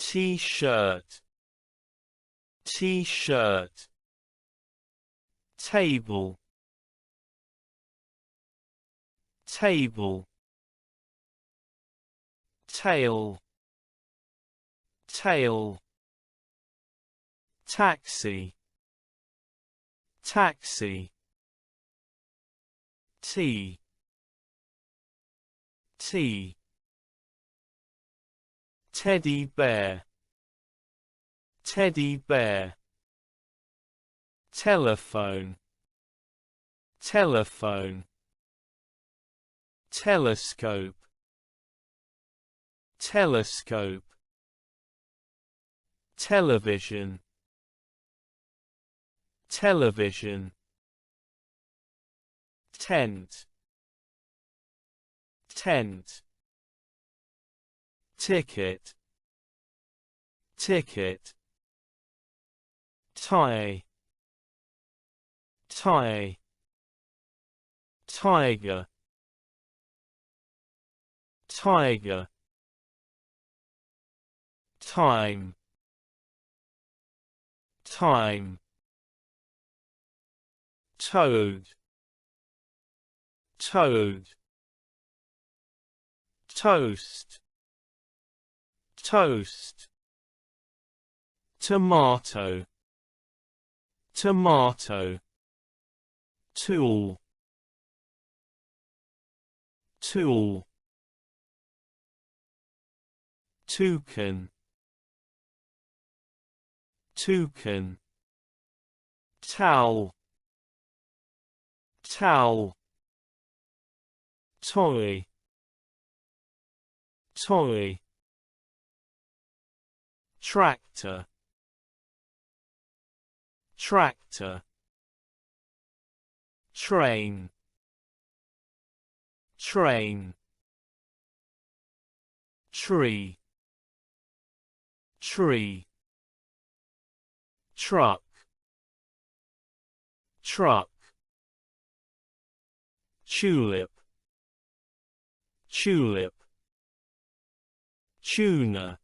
T-shirt, T-shirt. Table, table. Tail, tail. Taxi, taxi. Tea, tea. Teddy bear, teddy bear. Telephone, telephone. Telescope, telescope. Television, television. Tent, tent. Ticket, ticket. Tie, tie. Tiger, tiger. Time, time. Toad, toad. Toast, toast. Tomato, tomato. Tool, tool. Toucan, toucan. Towel, towel. Toy, toy. Tractor, tractor. Train, train. Tree, tree. Truck, truck. Tulip, tulip. Tuna,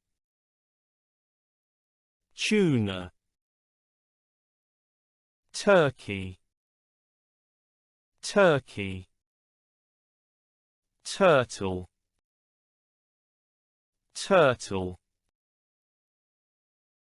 tuna. Turkey, turkey. Turtle, turtle.